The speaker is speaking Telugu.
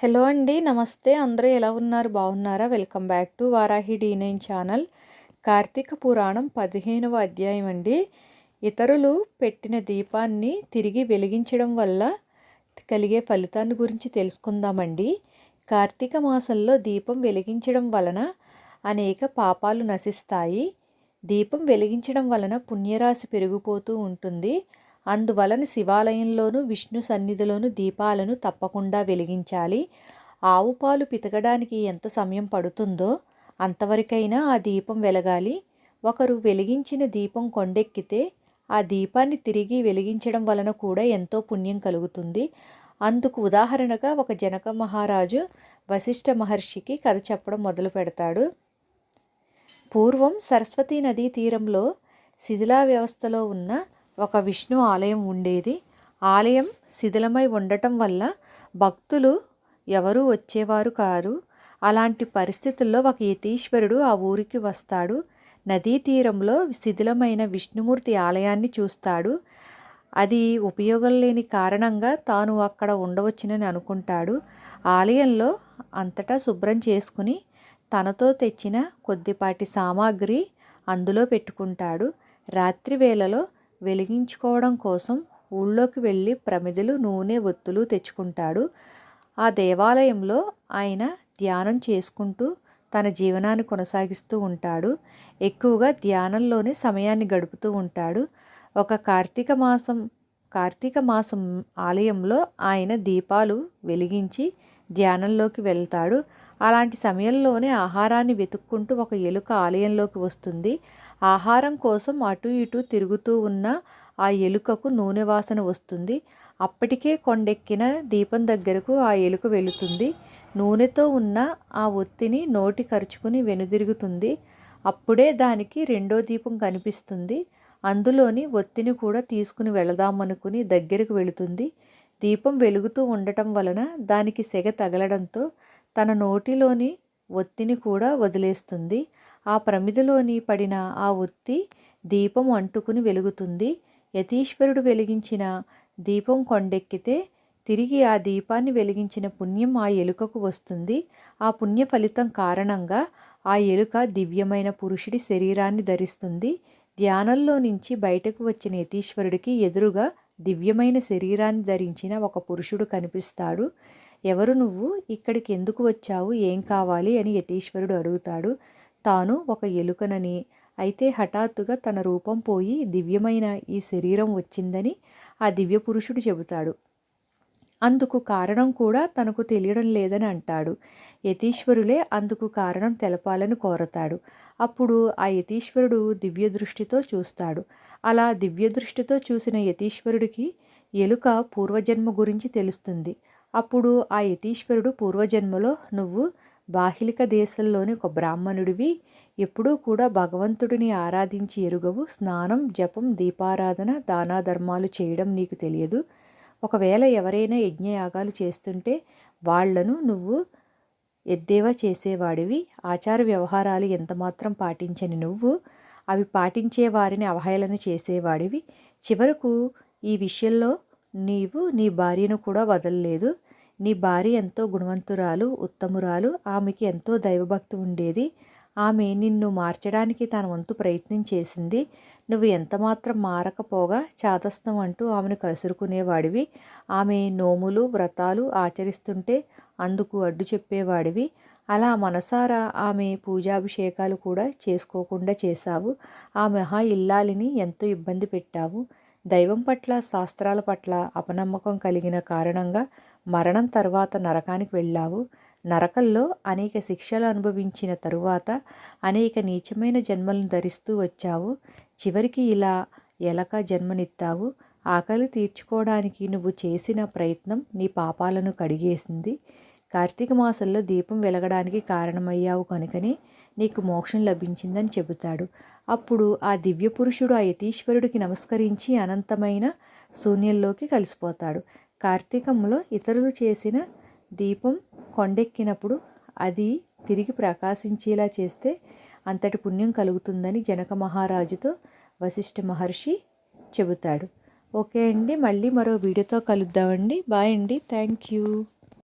హలో అండి. నమస్తే. అందరూ ఎలా ఉన్నారు? బాగున్నారా? Welcome back to Varahi D9 channel. Karthika Puranam 15వ అధ్యాయం అండి. ఇతరులు పెట్టిన దీపాన్ని తిరిగి వెలిగించడం వల్ల కలిగే ఫలితాన్ని గురించి తెలుసుకుందామండి. కార్తీక మాసంలో దీపం వెలిగించడం వలన అనేక పాపాలు నశిస్తాయి. దీపం వెలిగించడం వలన పుణ్యరాశి పెరిగిపోతూ ఉంటుంది. అందువలన శివాలయంలోనూ విష్ణు సన్నిధిలోనూ దీపాలను తప్పకుండా వెలిగించాలి. ఆవు పాలు పితకడానికి ఎంత సమయం పడుతుందో అంతవరకైనా ఆ దీపం వెలగాలి. ఒకరు వెలిగించిన దీపం కొండెక్కితే ఆ దీపాన్ని తిరిగి వెలిగించడం వలన కూడా ఎంతో పుణ్యం కలుగుతుంది. అందుకు ఉదాహరణగా ఒక జనక మహారాజు వశిష్ఠ మహర్షికి కథ చెప్పడం మొదలు పెడతాడు. పూర్వం సరస్వతీ నదీ తీరంలో శిథిలా వ్యవస్థలో ఉన్న ఒక విష్ణు ఆలయం ఉండేది. ఆలయం శిథిలమై ఉండటం వల్ల భక్తులు ఎవరూ వచ్చేవారు కారు. అలాంటి పరిస్థితుల్లో ఒక యతీశ్వరుడు ఆ ఊరికి వస్తాడు. నదీ తీరంలో శిథిలమైన విష్ణుమూర్తి ఆలయాన్ని చూస్తాడు. అది ఉపయోగం లేని కారణంగా తాను అక్కడ ఉండవచ్చునని అనుకుంటాడు. ఆలయంలో అంతటా శుభ్రం చేసుకుని తనతో తెచ్చిన కొద్దిపాటి సామాగ్రి అందులో పెట్టుకుంటాడు. రాత్రి వేళలో వెలిగించుకోవడం కోసం ఊళ్ళోకి వెళ్ళి ప్రమిదలు, నూనె, ఒత్తులు తెచ్చుకుంటాడు. ఆ దేవాలయంలో ఆయన ధ్యానం చేసుకుంటూ తన జీవనాన్ని కొనసాగిస్తూ ఉంటాడు. ఎక్కువగా ధ్యానంలోనే సమయాన్ని గడుపుతూ ఉంటాడు. ఒక కార్తీక మాసం ఆలయంలో ఆయన దీపాలు వెలిగించి ధ్యానంలోకి వెళ్తాడు. అలాంటి సమయంలోనే ఆహారాన్ని వెతుక్కుంటూ ఒక ఎలుక ఆలయంలోకి వస్తుంది. ఆహారం కోసం అటు ఇటు తిరుగుతూ ఉన్న ఆ ఎలుకకు నూనె వాసన వస్తుంది. అప్పటికే కొండెక్కిన దీపం దగ్గరకు ఆ ఎలుక వెళుతుంది. నూనెతో ఉన్న ఆ ఒత్తిని నోటి కరుచుకుని వెనుదిరుగుతుంది. అప్పుడే దానికి రెండో దీపం కనిపిస్తుంది. అందులోని ఒత్తిని కూడా తీసుకుని వెళదామనుకుని దగ్గరకు వెళుతుంది. దీపం వెలుగుతూ ఉండటం వలన దానికి సెగ తగలడంతో తన నోటిలోని ఒత్తిని కూడా వదిలేస్తుంది. ఆ ప్రమిదలోని పడిన ఆ ఒత్తి దీపం అంటుకుని వెలుగుతుంది. యతీశ్వరుడు వెలిగించిన దీపం కొండెక్కితే తిరిగి ఆ దీపాన్ని వెలిగించిన పుణ్యం ఆ ఎలుకకు వస్తుంది. ఆ పుణ్య ఫలితం కారణంగా ఆ ఎలుక దివ్యమైన పురుషుడి శరీరాన్ని ధరిస్తుంది. ధ్యానంలో నుంచి బయటకు వచ్చిన యతీశ్వరుడికి ఎదురుగా దివ్యమైన శరీరాన్ని ధరించిన ఒక పురుషుడు కనిపిస్తాడు. ఎవరు నువ్వు? ఇక్కడికి ఎందుకు వచ్చావు? ఏం కావాలి అని యతీశ్వరుడు అడుగుతాడు. తాను ఒక ఎలుకనని, అయితే హఠాత్తుగా తన రూపం పోయి దివ్యమైన ఈ శరీరం వచ్చిందని ఆ దివ్య పురుషుడు చెబుతాడు. అందుకు కారణం కూడా తనకు తెలియడం లేదని అంటాడు. యతీశ్వరులే అందుకు కారణం తెలపాలని కోరతాడు. అప్పుడు ఆ యతీశ్వరుడు దివ్య దృష్టితో చూస్తాడు. అలా దివ్య దృష్టితో చూసిన యతీశ్వరుడికి ఎలుక పూర్వజన్మ గురించి తెలుస్తుంది. అప్పుడు ఆ యతీశ్వరుడు, పూర్వజన్మలో నువ్వు బాహిలిక దేశంలోని ఒక బ్రాహ్మణుడివి, ఎప్పుడూ కూడా భగవంతుడిని ఆరాధించి ఎరుగవు, స్నానం, జపం, దీపారాధన, దానాధర్మాలు చేయడం నీకు తెలియదు. ఒకవేళ ఎవరైనా యజ్ఞయాగాలు చేస్తుంటే వాళ్లను నువ్వు ఎద్దేవా చేసేవాడివి. ఆచార వ్యవహారాలు ఎంతమాత్రం పాటించని నువ్వు అవి పాటించే వారిని అవహేళన చేసేవాడివి. చివరకు ఈ విషయంలో నీవు నీ భార్యను కూడా వదలలేదు. నీ భార్య ఎంతో గుణవంతురాలు, ఉత్తమురాలు. ఆమెకి ఎంతో దైవభక్తి ఉండేది. ఆమె నిన్ను మార్చడానికి తన వంతు ప్రయత్నం చేసింది. నువ్వు ఎంతమాత్రం మారకపోగా చాదస్తం అంటూ ఆమెను కసురుకునేవాడివి. ఆమె నోములు, వ్రతాలు ఆచరిస్తుంటే అందుకు అడ్డు చెప్పేవాడివి. అలా మనసారా ఆమె పూజాభిషేకాలు కూడా చేసుకోకుండా చేశావు. ఆ మహా ఇల్లాలిని ఎంతో ఇబ్బంది పెట్టావు. దైవం పట్ల, శాస్త్రాల పట్ల అపనమ్మకం కలిగిన కారణంగా మరణం తర్వాత నరకానికి వెళ్ళావు. నరకంలో అనేక శిక్షలు అనుభవించిన తరువాత అనేక నీచమైన జన్మలను ధరిస్తూ వచ్చావు. చివరికి ఇలా ఎలక జన్మనిత్తావు. ఆకలి తీర్చుకోవడానికి నువ్వు చేసిన ప్రయత్నం నీ పాపాలను కడిగేసింది. కార్తీక మాసంలో దీపం వెలగడానికి కారణమయ్యావు కనుకనే నీకు మోక్షం లభించిందని చెబుతాడు. అప్పుడు ఆ దివ్య పురుషుడు ఆ యతీశ్వరుడికి నమస్కరించి అనంతమైన శూన్యంలోకి కలిసిపోతాడు. కార్తీకంలో ఇతరులు చేసిన దీపం కొండెక్కినప్పుడు అది తిరిగి ప్రకాశించేలా చేస్తే అంతటి పుణ్యం కలుగుతుందని జనక మహారాజుతో వశిష్ఠ మహర్షి చెబుతాడు. ఓకే అండి, మళ్ళీ మరో వీడియోతో కలుద్దామండి. బాయ్ అండి. Thank you.